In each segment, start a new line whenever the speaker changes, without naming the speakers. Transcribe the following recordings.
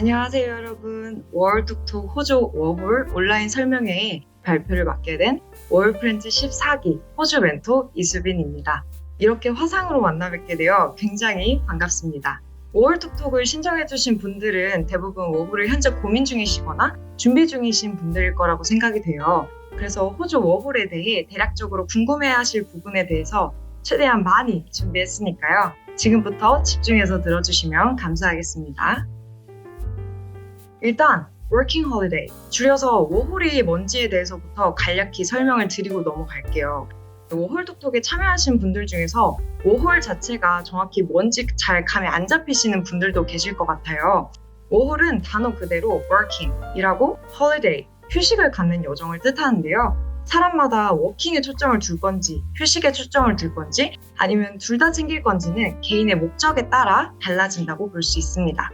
안녕하세요, 여러분. 월톡톡 호주 워홀 온라인 설명회에 발표를 맡게 된 워홀프렌즈 14기 호주 멘토 이수빈입니다. 이렇게 화상으로 만나 뵙게 되어 굉장히 반갑습니다. 워홀톡톡을 신청해주신 분들은 대부분 워홀을 현재 고민 중이시거나 준비 중이신 분들일 거라고 생각이 돼요. 그래서 호주 워홀에 대해 대략적으로 궁금해하실 부분에 대해서 최대한 많이 준비했으니까요. 지금부터 집중해서 들어주시면 감사하겠습니다. 일단 Working Holiday, 줄여서 워홀이 뭔지에 대해서부터 간략히 설명을 드리고 넘어갈게요. 워홀톡톡에 참여하신 분들 중에서 워홀 자체가 정확히 뭔지 잘 감이 안 잡히시는 분들도 계실 것 같아요. 워홀은 단어 그대로 working이라고 holiday, 휴식을 갖는 여정을 뜻하는데요. 사람마다 워킹에 초점을 둘 건지 휴식에 초점을 둘 건지 아니면 둘 다 챙길 건지는 개인의 목적에 따라 달라진다고 볼 수 있습니다.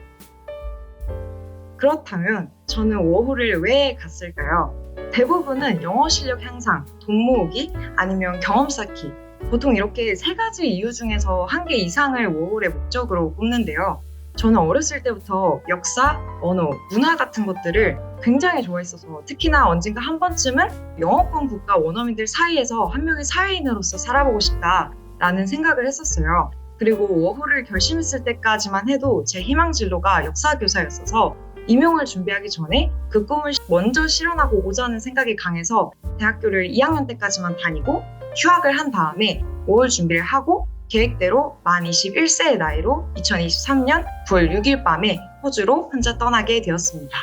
그렇다면 저는 워홀을 왜 갔을까요? 대부분은 영어 실력 향상, 돈 모으기, 아니면 경험 쌓기, 보통 이렇게 세 가지 이유 중에서 한 개 이상을 워홀의 목적으로 꼽는데요. 저는 어렸을 때부터 역사, 언어, 문화 같은 것들을 굉장히 좋아했어서 특히나 언젠가 한 번쯤은 영어권 국가 원어민들 사이에서 한 명의 사회인으로서 살아보고 싶다라는 생각을 했었어요. 그리고 워홀을 결심했을 때까지만 해도 제 희망 진로가 역사교사였어서 임용을 준비하기 전에 그 꿈을 먼저 실현하고 오자는 생각이 강해서 대학교를 2학년 때까지만 다니고 휴학을 한 다음에 워홀 준비를 하고 계획대로 만 21세의 나이로 2023년 9월 6일 밤에 호주로 혼자 떠나게 되었습니다.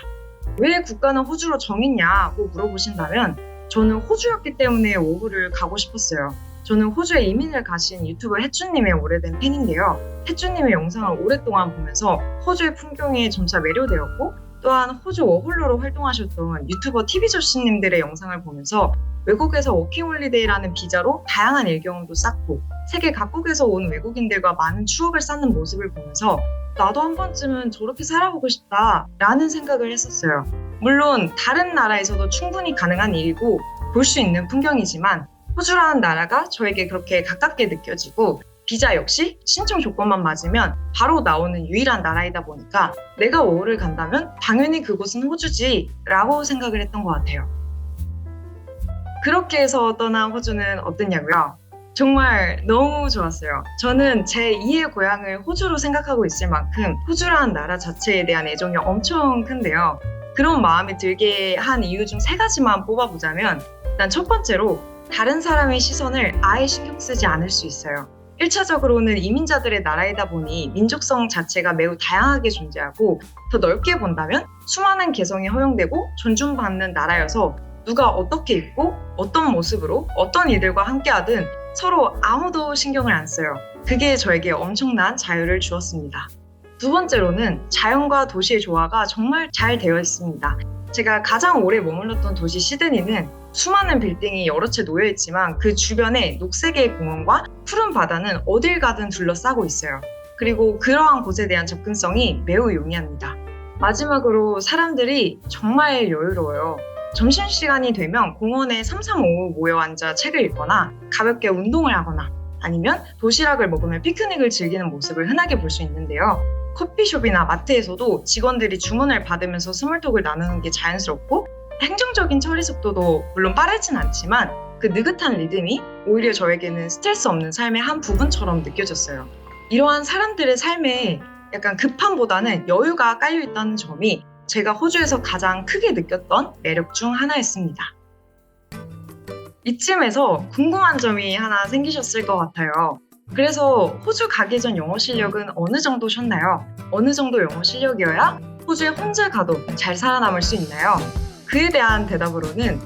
왜 국가는 호주로 정했냐고 물어보신다면 저는 호주였기 때문에 워홀을 가고 싶었어요. 저는 호주에 이민을 가신 유튜버 혜주님의 오래된 팬인데요. 혜주님의 영상을 오랫동안 보면서 호주의 풍경에 점차 매료되었고 또한 호주 워홀러로 활동하셨던 유튜버 TV조씨님들의 영상을 보면서 외국에서 워킹홀리데이라는 비자로 다양한 일경험도 쌓고 세계 각국에서 온 외국인들과 많은 추억을 쌓는 모습을 보면서 나도 한 번쯤은 저렇게 살아보고 싶다라는 생각을 했었어요. 물론 다른 나라에서도 충분히 가능한 일이고 볼 수 있는 풍경이지만 호주라는 나라가 저에게 그렇게 가깝게 느껴지고 비자 역시 신청 조건만 맞으면 바로 나오는 유일한 나라이다 보니까 내가 워홀을 간다면 당연히 그곳은 호주지 라고 생각을 했던 것 같아요. 그렇게 해서 떠난 호주는 어땠냐고요? 정말 너무 좋았어요. 저는 제 2의 고향을 호주로 생각하고 있을 만큼 호주라는 나라 자체에 대한 애정이 엄청 큰데요. 그런 마음이 들게 한 이유 중 3가지만 뽑아보자면 일단 첫 번째로 다른 사람의 시선을 아예 신경 쓰지 않을 수 있어요. 1차적으로는 이민자들의 나라이다 보니 민족성 자체가 매우 다양하게 존재하고 더 넓게 본다면 수많은 개성이 허용되고 존중받는 나라여서 누가 어떻게 입고 어떤 모습으로 어떤 이들과 함께하든 서로 아무도 신경을 안 써요. 그게 저에게 엄청난 자유를 주었습니다. 두 번째로는 자연과 도시의 조화가 정말 잘 되어 있습니다. 제가 가장 오래 머물렀던 도시 시드니는 수많은 빌딩이 여러 채 놓여있지만 그 주변에 녹색의 공원과 푸른 바다는 어딜 가든 둘러싸고 있어요. 그리고 그러한 곳에 대한 접근성이 매우 용이합니다. 마지막으로 사람들이 정말 여유로워요. 점심시간이 되면 공원에 335 모여 앉아 책을 읽거나 가볍게 운동을 하거나 아니면 도시락을 먹으며 피크닉을 즐기는 모습을 흔하게 볼 수 있는데요. 커피숍이나 마트에서도 직원들이 주문을 받으면서 스몰톡을 나누는 게 자연스럽고 행정적인 처리 속도도 물론 빠르진 않지만 그 느긋한 리듬이 오히려 저에게는 스트레스 없는 삶의 한 부분처럼 느껴졌어요. 이러한 사람들의 삶에 약간 급함보다는 여유가 깔려있다는 점이 제가 호주에서 가장 크게 느꼈던 매력 중 하나였습니다. 이쯤에서 궁금한 점이 하나 생기셨을 것 같아요. 그래서 호주 가기 전 영어 실력은 어느 정도셨나요? 어느 정도 영어 실력이어야 호주에 혼자 가도 잘 살아남을 수 있나요? 그에 대한 대답으로는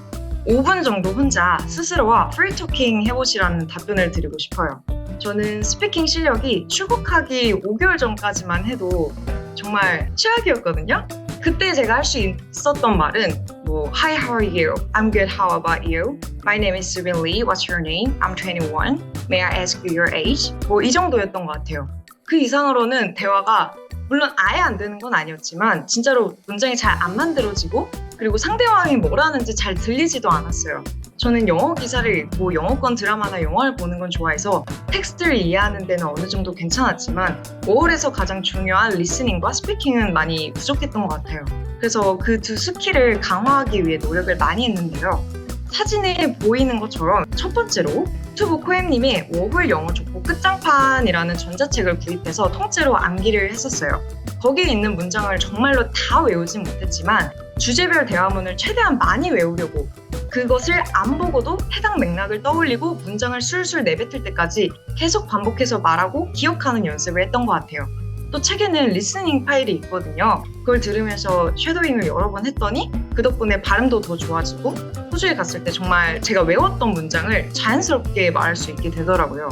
5분 정도 혼자 스스로와 프리토킹 해보시라는 답변을 드리고 싶어요. 저는 스피킹 실력이 출국하기 5개월 전까지만 해도 정말 최악이었거든요. 그때 제가 할 수 있었던 말은 Hi, how are you? I'm good, how about you? My name is Subin Lee, what's your name? I'm 21. May I ask you your age? 이 정도였던 것 같아요. 그 이상으로는 대화가 물론 아예 안 되는 건 아니었지만 진짜로 문장이 잘 안 만들어지고 그리고 상대방이 뭘 하는지 잘 들리지도 않았어요. 저는 영어 기사를 읽고 영어권 드라마나 영화를 보는 건 좋아해서 텍스트를 이해하는 데는 어느 정도 괜찮았지만 워홀에서 가장 중요한 리스닝과 스피킹은 많이 부족했던 것 같아요. 그래서 그 두 스킬을 강화하기 위해 노력을 많이 했는데요. 사진에 보이는 것처럼 첫 번째로 유튜브 코엠님의 워홀 영어 족보 끝장판이라는 전자책을 구입해서 통째로 암기를 했었어요. 거기에 있는 문장을 정말로 다 외우진 못했지만 주제별 대화문을 최대한 많이 외우려고 그것을 안 보고도 해당 맥락을 떠올리고 문장을 술술 내뱉을 때까지 계속 반복해서 말하고 기억하는 연습을 했던 것 같아요. 또 책에는 리스닝 파일이 있거든요. 그걸 들으면서 쉐도잉을 여러 번 했더니 그 덕분에 발음도 더 좋아지고 호주에 갔을 때 정말 제가 외웠던 문장을 자연스럽게 말할 수 있게 되더라고요.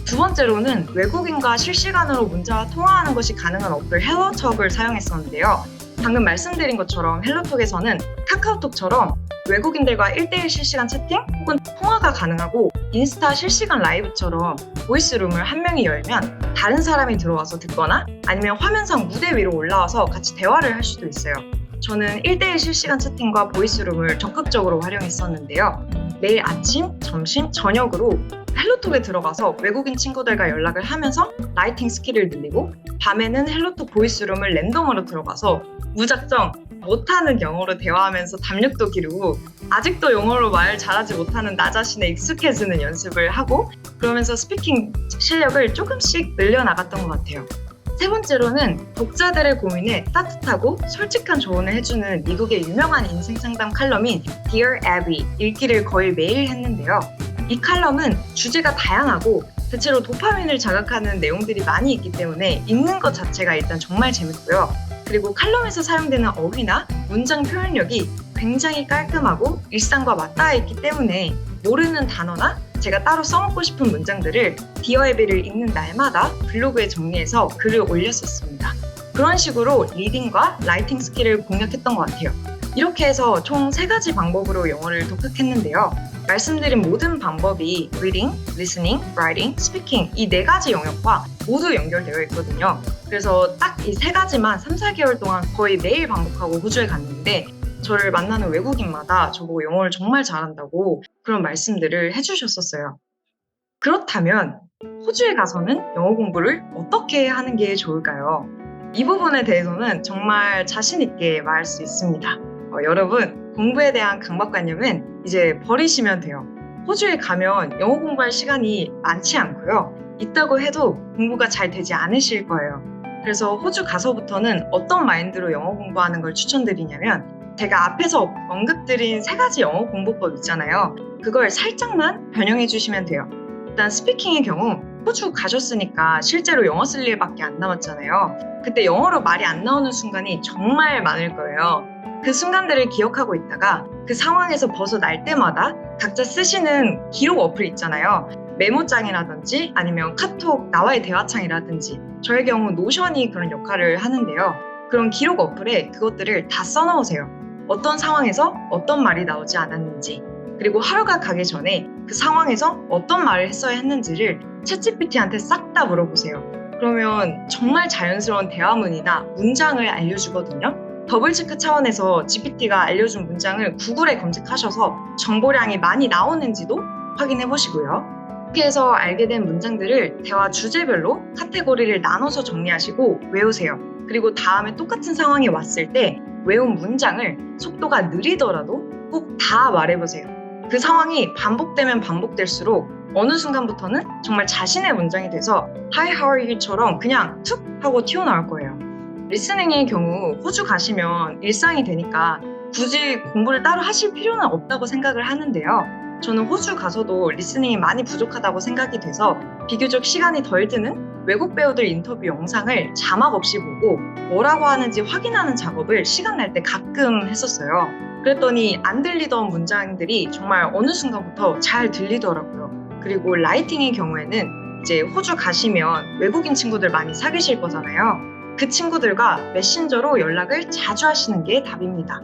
두 번째로는 외국인과 실시간으로 문자와 통화하는 것이 가능한 어플 헬로톡을 사용했었는데요. 방금 말씀드린 것처럼 헬로톡에서는 카카오톡처럼 외국인들과 1대1 실시간 채팅 혹은 통화가 가능하고 인스타 실시간 라이브처럼 보이스룸을 한 명이 열면 다른 사람이 들어와서 듣거나 아니면 화면상 무대 위로 올라와서 같이 대화를 할 수도 있어요. 저는 1대1 실시간 채팅과 보이스룸을 적극적으로 활용했었는데요. 매일 아침, 점심, 저녁으로 헬로톡에 들어가서 외국인 친구들과 연락을 하면서 라이팅 스킬을 늘리고 밤에는 헬로톡 보이스룸을 랜덤으로 들어가서 무작정 못하는 영어로 대화하면서 담력도 기르고 아직도 영어로 말 잘하지 못하는 나 자신에 익숙해지는 연습을 하고 그러면서 스피킹 실력을 조금씩 늘려나갔던 것 같아요. 세 번째로는 독자들의 고민에 따뜻하고 솔직한 조언을 해주는 미국의 유명한 인생 상담 칼럼인 Dear Abby 읽기를 거의 매일 했는데요. 이 칼럼은 주제가 다양하고 대체로 도파민을 자극하는 내용들이 많이 있기 때문에 읽는 것 자체가 일단 정말 재밌고요. 그리고 칼럼에서 사용되는 어휘나 문장 표현력이 굉장히 깔끔하고 일상과 맞닿아 있기 때문에 모르는 단어나 제가 따로 써먹고 싶은 문장들을 디어 에비를 읽는 날마다 블로그에 정리해서 글을 올렸었습니다. 그런 식으로 리딩과 라이팅 스킬을 공략했던 것 같아요. 이렇게 해서 총 3가지 방법으로 영어를 독학했는데요. 말씀드린 모든 방법이 reading, listening, writing, speaking 이 4가지 영역과 모두 연결되어 있거든요. 그래서 딱 이 3가지만 3-4개월 동안 거의 매일 반복하고 호주에 갔는데 저를 만나는 외국인마다 저보고 영어를 정말 잘한다고 그런 말씀들을 해주셨었어요. 그렇다면 호주에 가서는 영어 공부를 어떻게 하는 게 좋을까요? 이 부분에 대해서는 정말 자신 있게 말할 수 있습니다. 여러분, 공부에 대한 강박관념은 이제 버리시면 돼요. 호주에 가면 영어 공부할 시간이 많지 않고요. 있다고 해도 공부가 잘 되지 않으실 거예요. 그래서 호주 가서부터는 어떤 마인드로 영어 공부하는 걸 추천드리냐면 제가 앞에서 언급드린 3가지 영어 공부법 있잖아요. 그걸 살짝만 변형해 주시면 돼요. 일단 스피킹의 경우 호주 가셨으니까 실제로 영어 쓸 일밖에 안 남았잖아요. 그때 영어로 말이 안 나오는 순간이 정말 많을 거예요. 그 순간들을 기억하고 있다가 그 상황에서 벗어날 때마다 각자 쓰시는 기록 어플 있잖아요. 메모장이라든지 아니면 카톡 나와의 대화창이라든지 저의 경우 노션이 그런 역할을 하는데요. 그런 기록 어플에 그것들을 다 써놓으세요. 어떤 상황에서 어떤 말이 나오지 않았는지 그리고 하루가 가기 전에 그 상황에서 어떤 말을 했어야 했는지를 챗GPT한테 싹 다 물어보세요. 그러면 정말 자연스러운 대화문이나 문장을 알려주거든요. 더블체크 차원에서 GPT가 알려준 문장을 구글에 검색하셔서 정보량이 많이 나오는지도 확인해 보시고요. 이렇게 해서 알게 된 문장들을 대화 주제별로 카테고리를 나눠서 정리하시고 외우세요. 그리고 다음에 똑같은 상황이 왔을 때 외운 문장을 속도가 느리더라도 꼭 다 말해보세요. 그 상황이 반복되면 반복될수록 어느 순간부터는 정말 자신의 문장이 돼서 Hi, how are you처럼 그냥 툭 하고 튀어나올 거예요. 리스닝의 경우 호주 가시면 일상이 되니까 굳이 공부를 따로 하실 필요는 없다고 생각을 하는데요. 저는 호주 가서도 리스닝이 많이 부족하다고 생각이 돼서 비교적 시간이 덜 드는 외국 배우들 인터뷰 영상을 자막 없이 보고 뭐라고 하는지 확인하는 작업을 시간 날 때 가끔 했었어요. 그랬더니 안 들리던 문장들이 정말 어느 순간부터 잘 들리더라고요. 그리고 라이팅의 경우에는 이제 호주 가시면 외국인 친구들 많이 사귀실 거잖아요. 그 친구들과 메신저로 연락을 자주 하시는 게 답입니다.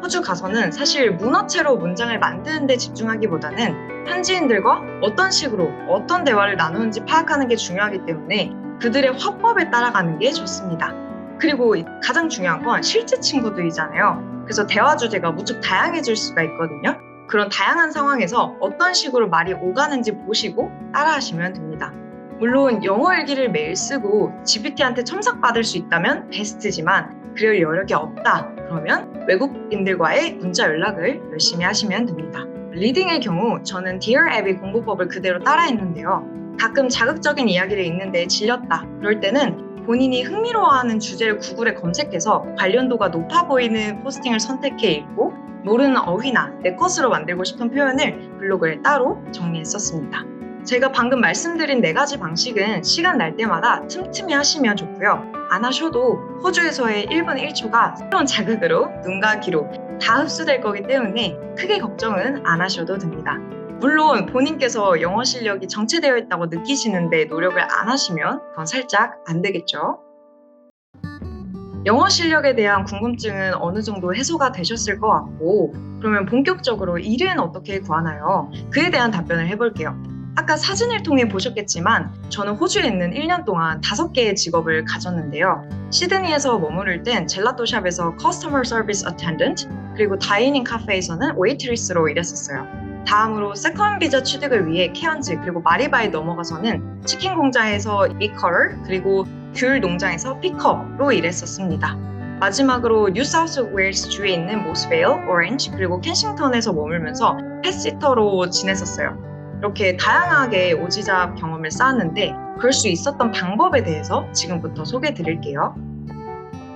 호주 가서는 사실 문어체로 문장을 만드는 데 집중하기보다는 현지인들과 어떤 식으로 어떤 대화를 나누는지 파악하는 게 중요하기 때문에 그들의 화법에 따라가는 게 좋습니다. 그리고 가장 중요한 건 실제 친구들이잖아요. 그래서 대화 주제가 무척 다양해질 수가 있거든요. 그런 다양한 상황에서 어떤 식으로 말이 오가는지 보시고 따라하시면 됩니다. 물론 영어 일기를 매일 쓰고 GPT한테 첨삭받을 수 있다면 베스트지만 그럴 여력이 없다 그러면 외국인들과의 문자 연락을 열심히 하시면 됩니다. 리딩의 경우 저는 Dear Abby 공부법을 그대로 따라했는데요. 가끔 자극적인 이야기를 읽는데 질렸다 그럴 때는 본인이 흥미로워하는 주제를 구글에 검색해서 관련도가 높아 보이는 포스팅을 선택해 읽고 모르는 어휘나 내 것으로 만들고 싶은 표현을 블로그에 따로 정리했었습니다. 제가 방금 말씀드린 4가지 방식은 시간 날 때마다 틈틈이 하시면 좋고요. 안 하셔도 호주에서의 1분 1초가 새로운 자극으로 눈과 귀로 다 흡수될 거기 때문에 크게 걱정은 안 하셔도 됩니다. 물론 본인께서 영어 실력이 정체되어 있다고 느끼시는데 노력을 안 하시면 그건 살짝 안 되겠죠. 영어 실력에 대한 궁금증은 어느 정도 해소가 되셨을 것 같고 그러면 본격적으로 일은 어떻게 구하나요? 그에 대한 답변을 해볼게요. 아까 사진을 통해 보셨겠지만 저는 호주에 있는 1년 동안 5개의 직업을 가졌는데요. 시드니에서 머무를 땐 젤라또 샵에서 커스터머 서비스 어텐던트 그리고 다이닝 카페에서는 웨이트리스로 일했었어요. 다음으로 세컨 비자 취득을 위해 케언즈 그리고 마리바에 넘어가서는 치킨 공장에서 미커를 그리고 귤 농장에서 픽업로 일했었습니다. 마지막으로 뉴 사우스 웨일스 주에 있는 모스베일, 오렌지 그리고 켄싱턴에서 머물면서 펫시터로 지냈었어요. 이렇게 다양하게 오지잡 경험을 쌓았는데 그럴 수 있었던 방법에 대해서 지금부터 소개해 드릴게요.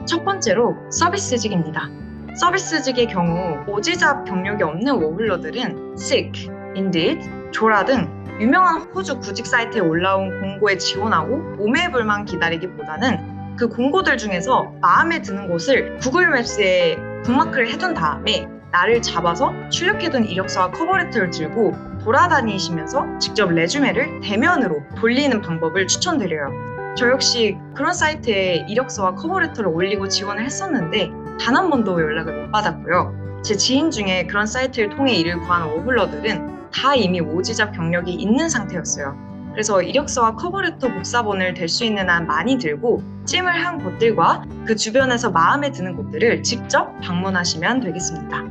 첫 번째로 서비스직입니다. 서비스직의 경우 오지잡 경력이 없는 워홀러들은 Seek, Indeed, 조라 등 유명한 호주 구직 사이트에 올라온 공고에 지원하고 오매불만 기다리기보다는 그 공고들 중에서 마음에 드는 곳을 구글 맵스에 북마크를 해둔 다음에 나를 잡아서 출력해둔 이력서와 커버레터를 들고 돌아다니시면서 직접 레주메를 대면으로 돌리는 방법을 추천드려요. 저 역시 그런 사이트에 이력서와 커버레터를 올리고 지원을 했었는데 단 한 번도 연락을 못 받았고요. 제 지인 중에 그런 사이트를 통해 일을 구한 워홀러들은 다 이미 오지잡 경력이 있는 상태였어요. 그래서 이력서와 커버레터 복사본을 될 수 있는 한 많이 들고 찜을 한 곳들과 그 주변에서 마음에 드는 곳들을 직접 방문하시면 되겠습니다.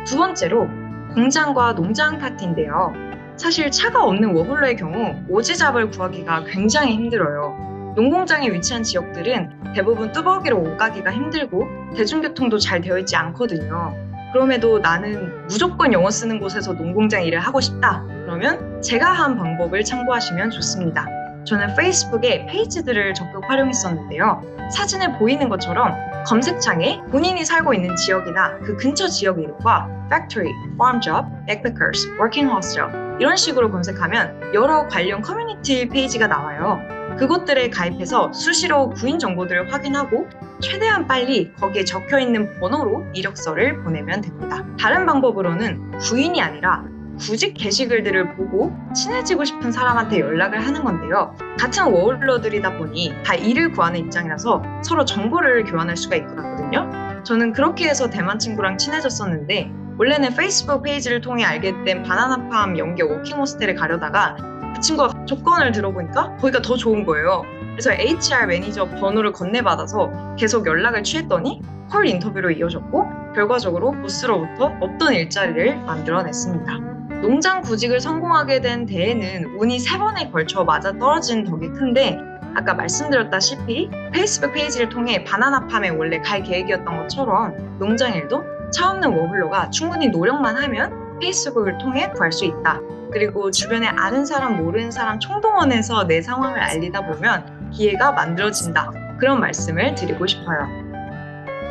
두 번째로 공장과 농장 파트인데요. 사실 차가 없는 워홀러의 경우 오지잡을 구하기가 굉장히 힘들어요. 농공장에 위치한 지역들은 대부분 뚜벅이로 오가기가 힘들고 대중교통도 잘 되어 있지 않거든요. 그럼에도 나는 무조건 영어 쓰는 곳에서 농공장 일을 하고 싶다. 그러면 제가 한 방법을 참고하시면 좋습니다. 저는 페이스북에 페이지들을 적극 활용했었는데요. 사진에 보이는 것처럼 검색창에 본인이 살고 있는 지역이나 그 근처 지역 이름과 factory, farm job, backpackers, working hostel 이런 식으로 검색하면 여러 관련 커뮤니티 페이지가 나와요. 그곳들에 가입해서 수시로 구인 정보들을 확인하고 최대한 빨리 거기에 적혀있는 번호로 이력서를 보내면 됩니다. 다른 방법으로는 구인이 아니라 구직 게시글들을 보고 친해지고 싶은 사람한테 연락을 하는 건데요. 같은 워홀러들이다 보니 다 일을 구하는 입장이라서 서로 정보를 교환할 수가 있거든요. 저는 그렇게 해서 대만 친구랑 친해졌었는데 원래는 페이스북 페이지를 통해 알게 된 바나나팜 연계 워킹 호스텔에 가려다가 그 친구가 조건을 들어보니까 거기가 더 좋은 거예요. 그래서 HR 매니저 번호를 건네받아서 계속 연락을 취했더니 콜 인터뷰로 이어졌고 결과적으로 보스로부터 없던 일자리를 만들어냈습니다. 농장 구직을 성공하게 된 데에는 운이 3번에 걸쳐 맞아떨어진 덕이 큰데 아까 말씀드렸다시피 페이스북 페이지를 통해 바나나팜에 원래 갈 계획이었던 것처럼 농장 일도 차 없는 워홀러가 충분히 노력만 하면 페이스북을 통해 구할 수 있다. 그리고 주변에 아는 사람 모르는 사람 총동원해서 내 상황을 알리다 보면 기회가 만들어진다. 그런 말씀을 드리고 싶어요.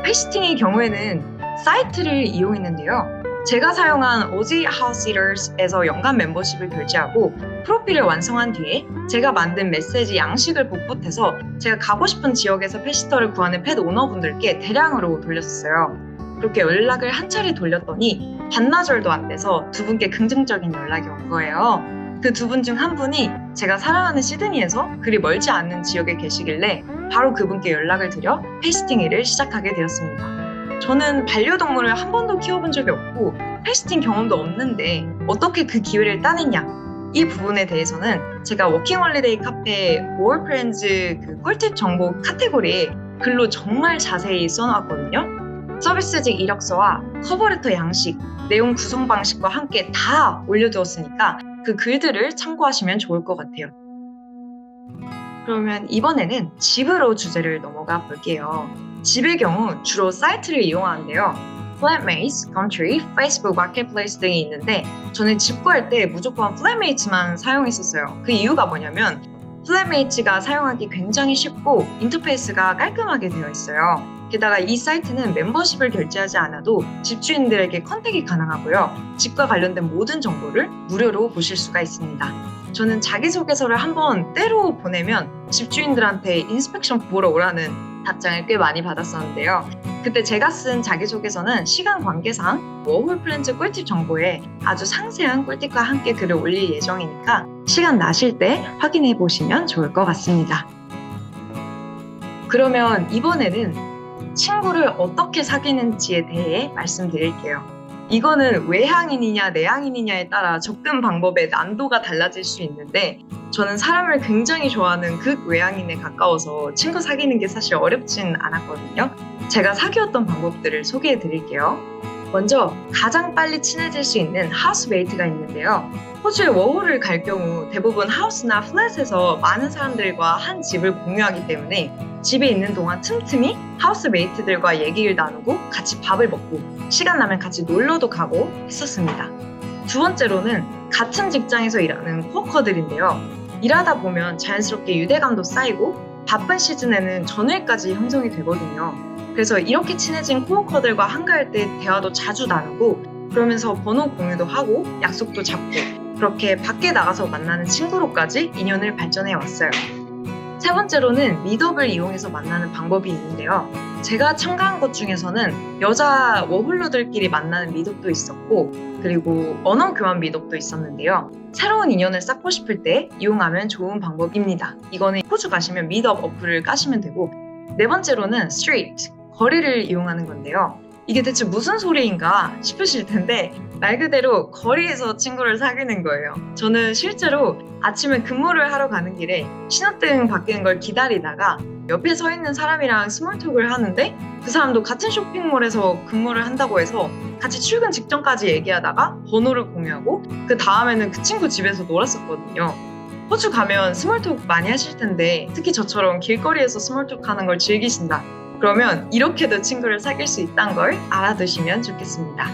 페이스팅의 경우에는 사이트를 이용했는데요. 제가 사용한 오지 하우시터스에서 연간 멤버십을 결제하고 프로필을 완성한 뒤에 제가 만든 메시지 양식을 복붙해서 제가 가고 싶은 지역에서 펫시터를 구하는 펫 오너분들께 대량으로 돌렸어요. 그렇게 연락을 한 차례 돌렸더니 반나절도 안 돼서 두 분께 긍정적인 연락이 온 거예요. 그 두 분 중 한 분이 제가 살아가는 시드니에서 그리 멀지 않은 지역에 계시길래 바로 그분께 연락을 드려 페이스팅 일을 시작하게 되었습니다. 저는 반려동물을 한 번도 키워본 적이 없고 페이스팅 경험도 없는데 어떻게 그 기회를 따냈냐? 이 부분에 대해서는 제가 워킹홀리데이 카페 워프렌즈 그 꿀팁 정보 카테고리에 글로 정말 자세히 써놓았거든요. 서비스직 이력서와 커버레터 양식, 내용 구성 방식과 함께 다 올려두었으니까 그 글들을 참고하시면 좋을 것 같아요. 그러면 이번에는 집으로 주제를 넘어가 볼게요. 집의 경우 주로 사이트를 이용하는데요. Flatmates, Gumtree, Facebook Marketplace 등이 있는데 저는 집 구할 때 무조건 Flatmates만 사용했었어요. 그 이유가 뭐냐면 Flatmates가 사용하기 굉장히 쉽고 인터페이스가 깔끔하게 되어 있어요. 게다가 이 사이트는 멤버십을 결제하지 않아도 집주인들에게 컨택이 가능하고요. 집과 관련된 모든 정보를 무료로 보실 수가 있습니다. 저는 자기소개서를 한번 때로 보내면 집주인들한테 인스펙션 보러 오라는 답장을 꽤 많이 받았었는데요. 그때 제가 쓴 자기소개서는 시간 관계상 워홀 프렌즈 꿀팁 정보에 아주 상세한 꿀팁과 함께 글을 올릴 예정이니까 시간 나실 때 확인해 보시면 좋을 것 같습니다. 그러면 이번에는 친구를 어떻게 사귀는지에 대해 말씀드릴게요. 이거는 외향인이냐 내향인이냐에 따라 접근 방법의 난도가 달라질 수 있는데 저는 사람을 굉장히 좋아하는 극외향인에 가까워서 친구 사귀는 게 사실 어렵진 않았거든요. 제가 사귀었던 방법들을 소개해 드릴게요. 먼저 가장 빨리 친해질 수 있는 하우스메이트가 있는데요. 호주에 워홀을 갈 경우 대부분 하우스나 플랫에서 많은 사람들과 한 집을 공유하기 때문에 집에 있는 동안 틈틈이 하우스메이트들과 얘기를 나누고 같이 밥을 먹고 시간 나면 같이 놀러도 가고 했었습니다. 두 번째로는 같은 직장에서 일하는 코워커들인데요. 일하다 보면 자연스럽게 유대감도 쌓이고 바쁜 시즌에는 전회까지 형성이 되거든요. 그래서 이렇게 친해진 코워커들과 한가할 때 대화도 자주 나누고 그러면서 번호 공유도 하고 약속도 잡고 그렇게 밖에 나가서 만나는 친구로까지 인연을 발전해 왔어요. 세 번째로는 미덥을 이용해서 만나는 방법이 있는데요. 제가 참가한 것 중에서는 여자 워홀러들끼리 만나는 미덥도 있었고 그리고 언어 교환 미덥도 있었는데요. 새로운 인연을 쌓고 싶을 때 이용하면 좋은 방법입니다. 이거는 호주 가시면 미덥 어플을 까시면 되고 네 번째로는 스트리트, 거리를 이용하는 건데요. 이게 대체 무슨 소리인가 싶으실 텐데 말 그대로 거리에서 친구를 사귀는 거예요. 저는 실제로 아침에 근무를 하러 가는 길에 신호등 바뀌는 걸 기다리다가 옆에 서 있는 사람이랑 스몰톡을 하는데 그 사람도 같은 쇼핑몰에서 근무를 한다고 해서 같이 출근 직전까지 얘기하다가 번호를 공유하고 그 다음에는 그 친구 집에서 놀았었거든요. 호주 가면 스몰톡 많이 하실 텐데 특히 저처럼 길거리에서 스몰톡 하는 걸 즐기신다. 그러면 이렇게도 친구를 사귈 수 있다는 걸 알아두시면 좋겠습니다.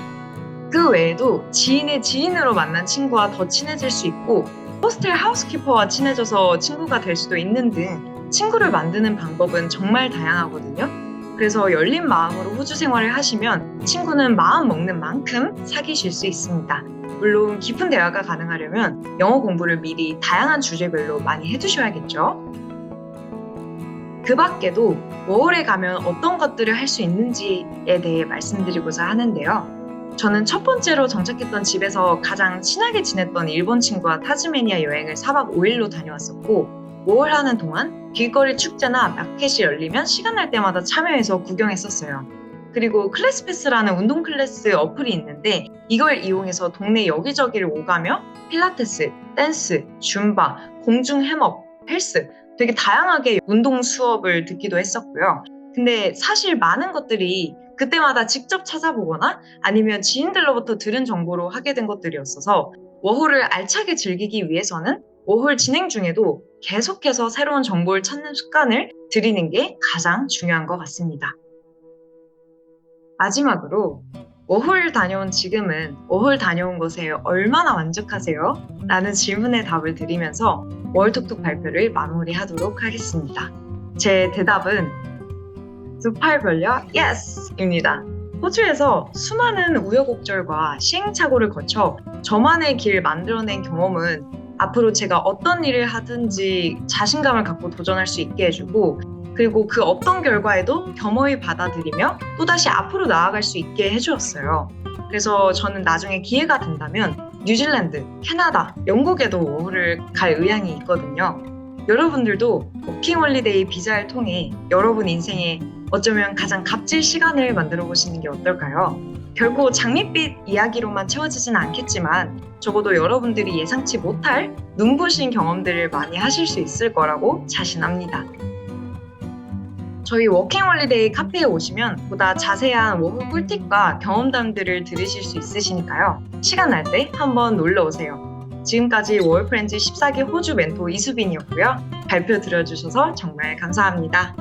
그 외에도 지인의 지인으로 만난 친구와 더 친해질 수 있고 호스텔 하우스키퍼와 친해져서 친구가 될 수도 있는 등 친구를 만드는 방법은 정말 다양하거든요. 그래서 열린 마음으로 호주 생활을 하시면 친구는 마음 먹는 만큼 사귀실 수 있습니다. 물론 깊은 대화가 가능하려면 영어 공부를 미리 다양한 주제별로 많이 해두셔야겠죠. 그 밖에도 워홀에 가면 어떤 것들을 할 수 있는지에 대해 말씀드리고자 하는데요. 저는 첫 번째로 정착했던 집에서 가장 친하게 지냈던 일본 친구와 타즈메니아 여행을 4박 5일로 다녀왔었고 워홀 하는 동안 길거리 축제나 마켓이 열리면 시간 날 때마다 참여해서 구경했었어요. 그리고 클래스패스라는 운동 클래스 어플이 있는데 이걸 이용해서 동네 여기저기를 오가며 필라테스, 댄스, 줌바, 공중 해먹, 헬스 되게 다양하게 운동 수업을 듣기도 했었고요. 근데 사실 많은 것들이 그때마다 직접 찾아보거나 아니면 지인들로부터 들은 정보로 하게 된 것들이었어서 워홀을 알차게 즐기기 위해서는 워홀 진행 중에도 계속해서 새로운 정보를 찾는 습관을 들이는 게 가장 중요한 것 같습니다. 마지막으로 워홀 다녀온 지금은 워홀 다녀온 것에 얼마나 만족하세요? 라는 질문에 답을 드리면서 월톡톡 발표를 마무리하도록 하겠습니다. 제 대답은 두 팔 벌려 YES입니다. 호주에서 수많은 우여곡절과 시행착오를 거쳐 저만의 길 만들어낸 경험은 앞으로 제가 어떤 일을 하든지 자신감을 갖고 도전할 수 있게 해주고 그리고 그 어떤 결과에도 겸허히 받아들이며 또다시 앞으로 나아갈 수 있게 해주었어요. 그래서 저는 나중에 기회가 된다면 뉴질랜드, 캐나다, 영국에도 워홀을 갈 의향이 있거든요. 여러분들도 워킹홀리데이 비자를 통해 여러분 인생에 어쩌면 가장 값질 시간을 만들어 보시는 게 어떨까요? 결코 장밋빛 이야기로만 채워지진 않겠지만 적어도 여러분들이 예상치 못할 눈부신 경험들을 많이 하실 수 있을 거라고 자신합니다. 저희 워킹홀리데이 카페에 오시면 보다 자세한 워홀 꿀팁과 경험담들을 들으실 수 있으시니까요. 시간 날 때 한번 놀러 오세요. 지금까지 워홀프렌즈 14기 호주 멘토 이수빈이었고요. 발표 들어주셔서 정말 감사합니다.